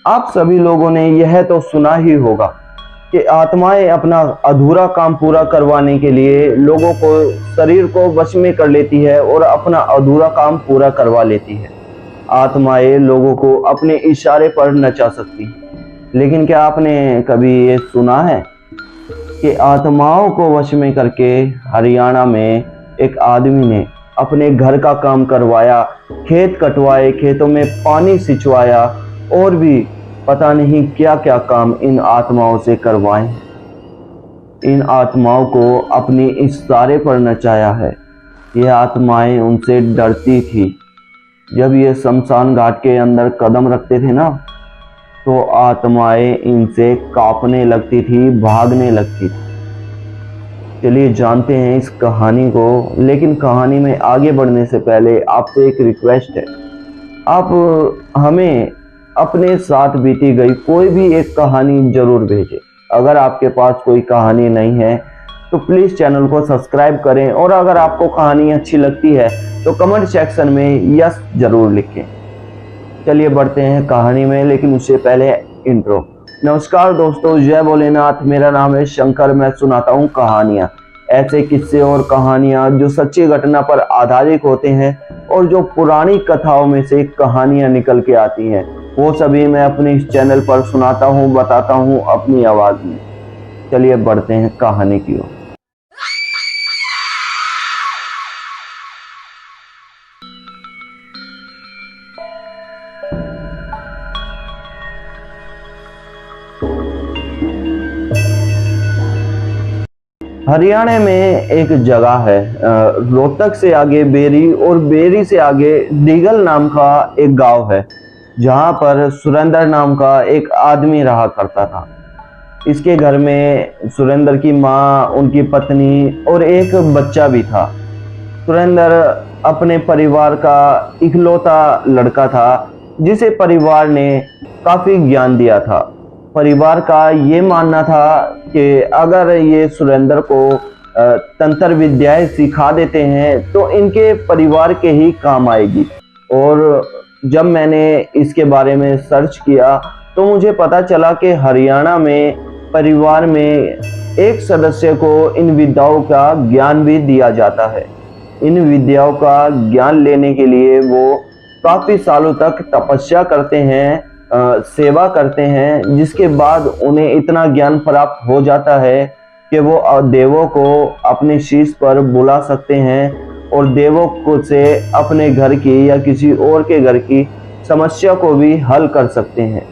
आप सभी लोगों ने यह तो सुना ही होगा कि आत्माएं अपना अधूरा काम पूरा करवाने के लिए लोगों को, शरीर को वश में कर लेती है और अपना अधूरा काम पूरा करवा लेती है। आत्माएं लोगों को अपने इशारे पर नचा सकती हैं। लेकिन क्या आपने कभी ये सुना है कि आत्माओं को वश में करके हरियाणा में एक आदमी ने अपने घर का काम करवाया, खेत कटवाए, खेतों में पानी सिंचवाया और भी पता नहीं क्या क्या काम इन आत्माओं से करवाए। इन आत्माओं को अपनी इशारे पर नचाया है। ये आत्माएं उनसे डरती थी। जब ये शमशान घाट के अंदर कदम रखते थे ना, तो आत्माएं इनसे कांपने लगती थी, भागने लगती थी। चलिए जानते हैं इस कहानी को। लेकिन कहानी में आगे बढ़ने से पहले आपसे एक रिक्वेस्ट है, आप हमें अपने साथ बीती गई कोई भी एक कहानी जरूर भेजें। अगर आपके पास कोई कहानी नहीं है तो प्लीज़ चैनल को सब्सक्राइब करें, और अगर आपको कहानी अच्छी लगती है तो कमेंट सेक्शन में यस जरूर लिखें। चलिए बढ़ते हैं कहानी में, लेकिन उससे पहले इंट्रो। नमस्कार दोस्तों, जय भोलेनाथ। मेरा नाम है शंकर। मैं सुनाता हूँ कहानियाँ, ऐसे किस्से और कहानियाँ जो सच्ची घटना पर आधारित होते हैं और जो पुरानी कथाओं में से कहानियाँ निकल के आती हैं, वो सभी मैं अपने इस चैनल पर सुनाता हूँ, बताता हूँ अपनी आवाज़ में। चलिए बढ़ते हैं कहानी की ओर। हरियाणा में एक जगह है, रोहतक से आगे बेरी और बेरी से आगे डीगल नाम का एक गांव है, जहां पर सुरेंद्र नाम का एक आदमी रहा करता था। इसके घर में सुरेंद्र की माँ, उनकी पत्नी और एक बच्चा भी था। सुरेंद्र अपने परिवार का इकलौता लड़का था, जिसे परिवार ने काफी ज्ञान दिया था। परिवार का ये मानना था कि अगर ये सुरेंद्र को तंत्र विद्याएं सिखा देते हैं तो इनके परिवार के ही काम आएगी। और जब मैंने इसके बारे में सर्च किया तो मुझे पता चला कि हरियाणा में परिवार में एक सदस्य को इन विद्याओं का ज्ञान भी दिया जाता है। इन विद्याओं का ज्ञान लेने के लिए वो काफी सालों तक तपस्या करते हैं, सेवा करते हैं, जिसके बाद उन्हें इतना ज्ञान प्राप्त हो जाता है कि वो देवों को अपने शीश पर बुला सकते हैं और देवों को से अपने घर की या किसी और के घर की समस्या को भी हल कर सकते हैं।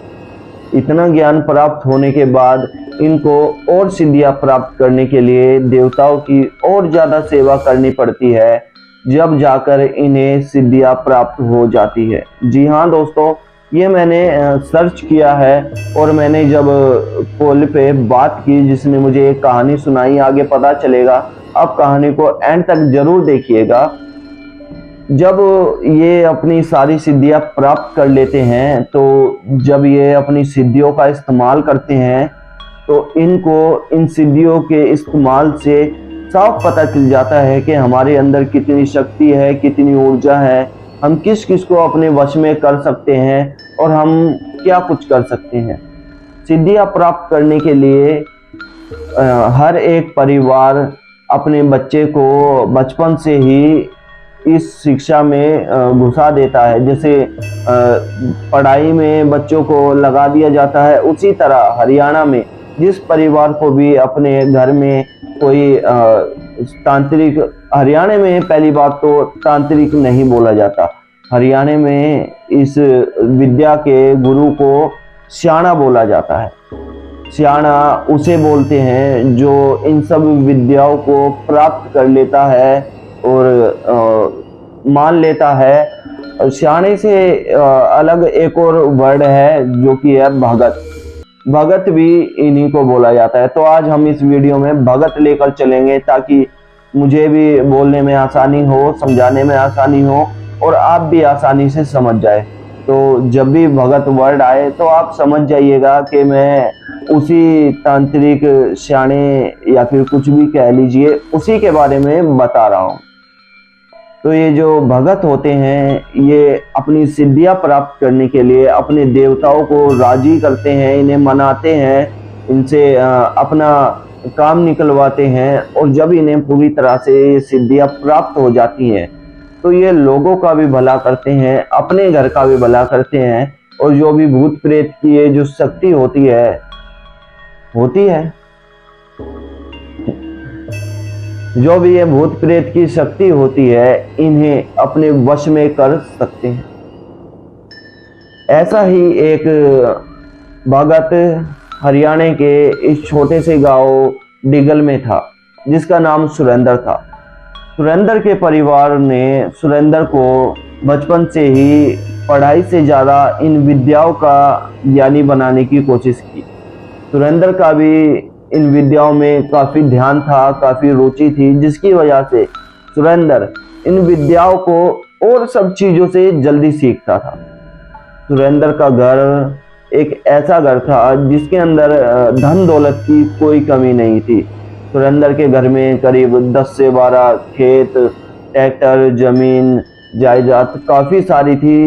इतना ज्ञान प्राप्त होने के बाद इनको और सिद्धियां प्राप्त करने के लिए देवताओं की और ज़्यादा सेवा करनी पड़ती है, जब जाकर इन्हें सिद्धियां प्राप्त हो जाती है। जी हाँ दोस्तों, ये मैंने सर्च किया है और मैंने जब कॉल पे बात की, जिसने मुझे एक कहानी सुनाई, आगे पता चलेगा। आप कहानी को एंड तक जरूर देखिएगा। जब ये अपनी सारी सिद्धियां प्राप्त कर लेते हैं, तो जब ये अपनी सिद्धियों का इस्तेमाल करते हैं तो इनको इन सिद्धियों के इस्तेमाल से साफ पता चल जाता है कि हमारे अंदर कितनी शक्ति है, कितनी ऊर्जा है, हम किस किस को अपने वश में कर सकते हैं और हम क्या कुछ कर सकते हैं। सिद्धियां प्राप्त करने के लिए हर एक परिवार अपने बच्चे को बचपन से ही इस शिक्षा में घुसा देता है। जैसे पढ़ाई में बच्चों को लगा दिया जाता है, उसी तरह हरियाणा में जिस परिवार को भी अपने घर में कोई तांत्रिक, हरियाणा में पहली बात तो तांत्रिक नहीं बोला जाता, हरियाणा में इस विद्या के गुरु को स्याणा बोला जाता है। स्याणा उसे बोलते हैं जो इन सब विद्याओं को प्राप्त कर लेता है और मान लेता है। स्याणे से अलग एक और वर्ड है जो कि है भगत। भगत भी इन्हीं को बोला जाता है। तो आज हम इस वीडियो में भगत लेकर चलेंगे, ताकि मुझे भी बोलने में आसानी हो, समझाने में आसानी हो और आप भी आसानी से समझ जाए। तो जब भी भगत वर्ड आए तो आप समझ जाइएगा कि मैं उसी तांत्रिक स्याणे या फिर कुछ भी कह लीजिए, उसी के बारे में बता रहा हूँ। तो ये जो भगत होते हैं ये अपनी सिद्धियां प्राप्त करने के लिए अपने देवताओं को राजी करते हैं, इन्हें मनाते हैं, इनसे अपना काम निकलवाते हैं, और जब इन्हें पूरी तरह से सिद्धियां प्राप्त हो जाती हैं तो ये लोगों का भी भला करते हैं, अपने घर का भी भला करते हैं। और जो भी भूत प्रेत की ये जो शक्ति होती है जो भी ये भूत प्रेत की शक्ति होती है इन्हें अपने वश में कर सकते हैं। ऐसा ही एक भगत हरियाणा के इस छोटे से गांव डिगल में था जिसका नाम सुरेंद्र था। सुरेंद्र के परिवार ने सुरेंद्र को बचपन से ही पढ़ाई से ज़्यादा इन विद्याओं का ज्ञानी बनाने की कोशिश की। सुरेंद्र का भी इन विद्याओं में काफ़ी ध्यान था, काफ़ी रुचि थी, जिसकी वजह से सुरेंद्र इन विद्याओं को और सब चीज़ों से जल्दी सीखता था। सुरेंद्र का घर एक ऐसा घर था जिसके अंदर धन दौलत की कोई कमी नहीं थी। सुरेंद्र के घर में करीब 10 से 12 खेत, ट्रैक्टर, जमीन, जायदाद काफ़ी सारी थी।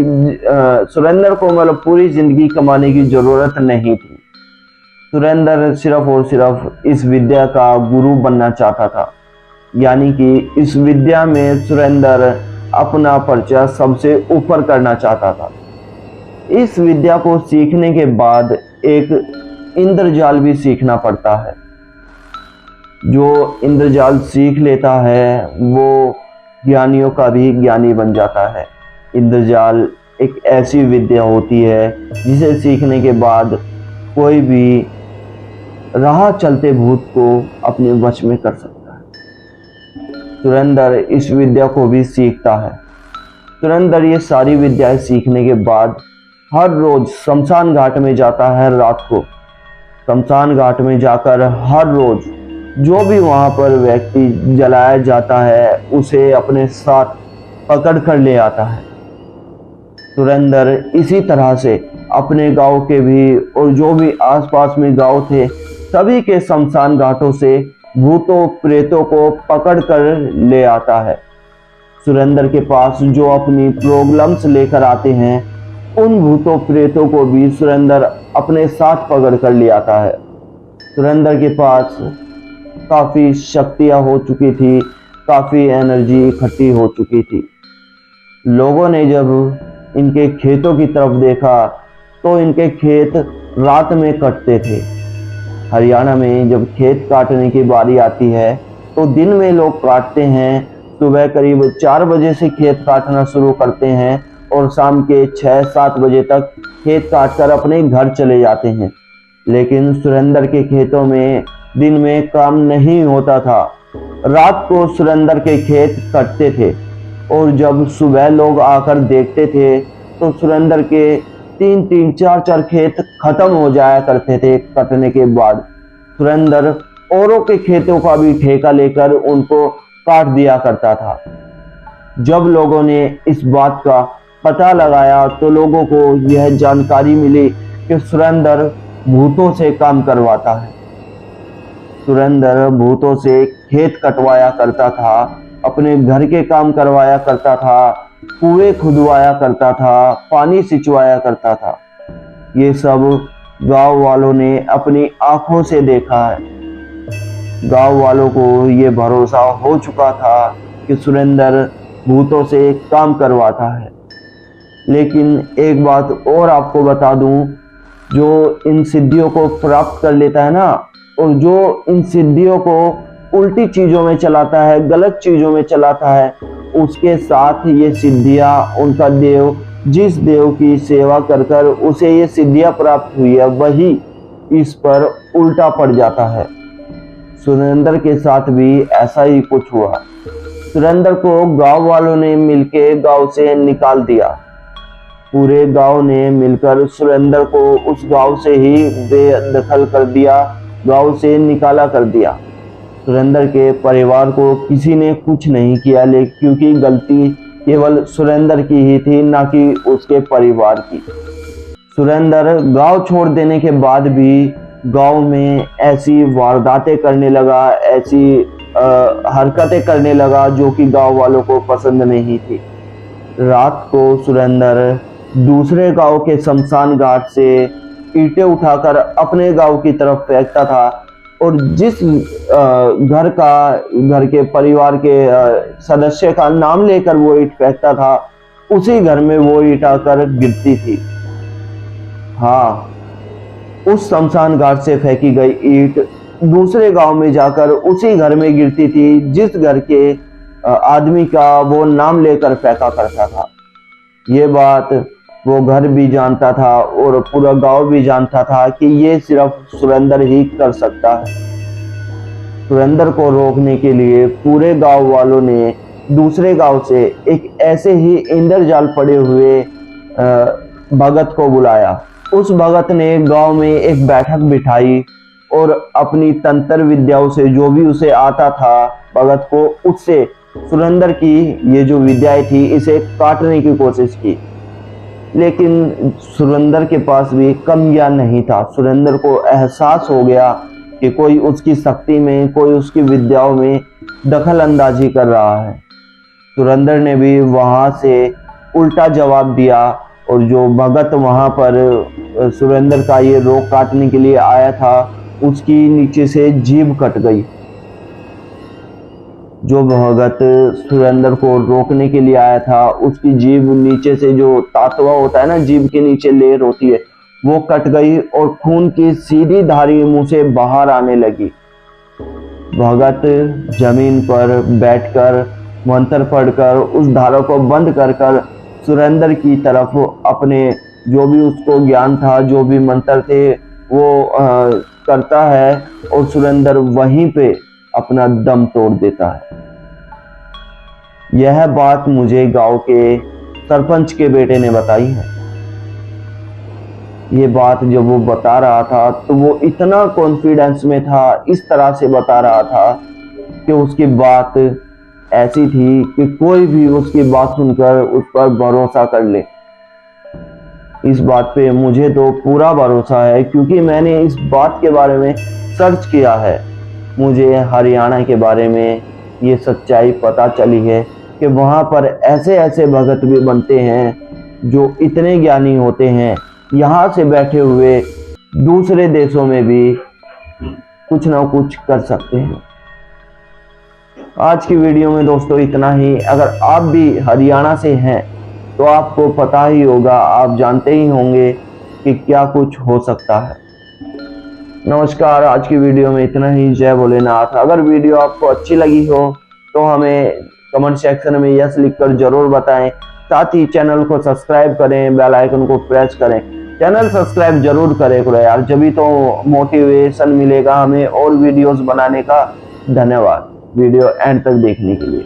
सुरेंद्र को मतलब पूरी जिंदगी कमाने की ज़रूरत नहीं थी। सुरेंद्र सिर्फ और सिर्फ इस विद्या का गुरु बनना चाहता था, यानी कि इस विद्या में सुरेंद्र अपना परिचय सबसे ऊपर करना चाहता था। इस विद्या को सीखने के बाद एक इंद्रजाल भी सीखना पड़ता है। जो इंद्रजाल सीख लेता है वो ज्ञानियों का भी ज्ञानी बन जाता है। इंद्रजाल एक ऐसी विद्या होती है जिसे सीखने के बाद कोई भी राह चलते भूत को अपने वश में कर सकता है। सुरेंद्र इस विद्या को भी सीखता है। सुरेंद्र ये सारी विद्याएं सीखने के बाद हर रोज शमशान घाट में जाता है। रात को शमशान घाट में जाकर हर रोज जो भी वहां पर व्यक्ति जलाया जाता है उसे अपने साथ पकड़ कर ले आता है। सुरेंद्र इसी तरह से अपने गांव के भी और जो भी आसपास में गांव थे सभी के शमशान घाटों से भूतों प्रेतों को पकड़ कर ले आता है। सुरेंद्र के पास जो अपनी प्रॉब्लम्स लेकर आते हैं उन भूतों प्रेतों को भी सुरेंद्र अपने साथ पकड़ कर ले आता है। सुरेंद्र के पास काफ़ी शक्तियाँ हो चुकी थी, काफ़ी एनर्जी इकट्ठी हो चुकी थी। लोगों ने जब इनके खेतों की तरफ देखा तो इनके खेत रात में कटते थे। हरियाणा में जब खेत काटने की बारी आती है तो दिन में लोग काटते हैं। सुबह करीब 4 बजे से खेत काटना शुरू करते हैं और शाम के 6-7 बजे तक खेत काटकर अपने घर चले जाते हैं। लेकिन सुरेंद्र के खेतों में दिन में काम नहीं होता था। रात को सुरेंद्र के खेत कटते थे और जब सुबह लोग आकर देखते थे तो सुरेंद्र के 3-3, 4-4 खेत खत्म हो जाया करते थे। कटने के बाद सुरेंद्र औरों के खेतों का भी ठेका लेकर उनको काट दिया करता था। जब लोगों ने इस बात का पता लगाया तो लोगों को यह जानकारी मिली कि सुरेंद्र भूतों से काम करवाता है। सुरेंद्र भूतों से खेत कटवाया करता था, अपने घर के काम करवाया करता था, कुएं खुदवाया करता था, पानी सिंचवाया करता था। ये सब गांव वालों ने अपनी आंखों से देखा है। गांव वालों को ये भरोसा हो चुका था कि सुरेंद्र भूतों से काम करवाता है। लेकिन एक बात और आपको बता दूं, जो इन सिद्धियों को प्राप्त कर लेता है ना, और जो इन सिद्धियों को उल्टी चीज़ों में चलाता है, गलत चीज़ों में चलाता है, उसके साथ ये सिद्धियाँ उनका देव, जिस देव की सेवा कर कर उसे ये सिद्धियाँ प्राप्त हुई है वही इस पर उल्टा पड़ जाता है। सुरेंद्र के साथ भी ऐसा ही कुछ हुआ। सुरेंद्र को गांव वालों ने मिलकर गांव से निकाल दिया। पूरे गांव ने मिलकर सुरेंद्र को उस गांव से ही बेदखल कर दिया, गांव से निकाला कर दिया। सुरेंद्र के परिवार को किसी ने कुछ नहीं किया, लेकिन क्योंकि गलती केवल सुरेंद्र की ही थी, ना कि उसके परिवार की। सुरेंद्र गांव छोड़ देने के बाद भी गांव में ऐसी वारदातें करने लगा, ऐसी हरकतें करने लगा जो कि गांव वालों को पसंद नहीं थी। रात को सुरेंद्र दूसरे गांव के शमशान घाट से ईंटें उठाकर अपने गांव की तरफ फेंकता था और जिस घर के परिवार के सदस्य का नाम लेकर वो ईंट फेंकता था, उसी घर में वो ईंट आकर गिरती थी। हाँ, उस शमशान घाट से फेंकी गई ईंट दूसरे गांव में जाकर उसी घर में गिरती थी जिस घर के आदमी का वो नाम लेकर फेंका करता था। ये बात वो घर भी जानता था और पूरा गांव भी जानता था कि ये सिर्फ सुरेंद्र ही कर सकता है। सुरेंद्र को रोकने के लिए पूरे गांव वालों ने दूसरे गांव से एक ऐसे ही इंद्रजाल पड़े हुए भगत को बुलाया। उस भगत ने गांव में एक बैठक बिठाई और अपनी तंत्र विद्याओं से जो भी उसे आता था भगत को, उससे सुरेंद्र की ये जो विद्याएं थी इसे काटने की कोशिश की। लेकिन सुरेंद्र के पास भी कम ज्ञान नहीं था। सुरेंद्र को एहसास हो गया कि कोई उसकी शक्ति में, कोई उसकी विद्याओं में दखल अंदाजी कर रहा है। सुरेंद्र ने भी वहां से उल्टा जवाब दिया और जो भगत वहां पर सुरेंद्र का ये रोग काटने के लिए आया था, उसकी नीचे से जीभ कट गई। जो भगत सुरेंद्र को रोकने के लिए आया था, उसकी जीभ नीचे से, जो तातवा होता है ना, जीभ के नीचे लेयर होती है, वो कट गई और खून की सीधी धारी मुंह से बाहर आने लगी। भगत जमीन पर बैठकर मंत्र पढ़कर उस धारा को बंद कर सुरेंद्र की तरफ अपने जो भी उसको ज्ञान था, जो भी मंत्र थे, वो करता है और सुरेंद्र वहीं पे अपना दम तोड़ देता है। यह बात मुझे गांव के सरपंच के बेटे ने बताई है। ये बात जब वो बता रहा था तो वो इतना कॉन्फिडेंस में था, इस तरह से बता रहा था कि उसकी बात ऐसी थी कि कोई भी उसकी बात सुनकर उस पर भरोसा कर ले। इस बात पे मुझे तो पूरा भरोसा है क्योंकि मैंने इस बात के बारे में सर्च किया है। मुझे हरियाणा के बारे में ये सच्चाई पता चली है कि वहाँ पर ऐसे ऐसे भगत भी बनते हैं जो इतने ज्ञानी होते हैं, यहाँ से बैठे हुए दूसरे देशों में भी कुछ ना कुछ कर सकते हैं। आज की वीडियो में दोस्तों इतना ही। अगर आप भी हरियाणा से हैं तो आपको पता ही होगा, आप जानते ही होंगे कि क्या कुछ हो सकता है। नमस्कार, आज की वीडियो में इतना ही। जय भोलेनाथ। अगर वीडियो आपको अच्छी लगी हो तो हमें कमेंट सेक्शन में यस लिखकर जरूर बताएं। साथ ही चैनल को सब्सक्राइब करें, बेल आइकन को प्रेस करें। चैनल सब्सक्राइब जरूर करें यार, जभी तो मोटिवेशन मिलेगा हमें और वीडियोस बनाने का। धन्यवाद वीडियो एंड तक देखने के लिए।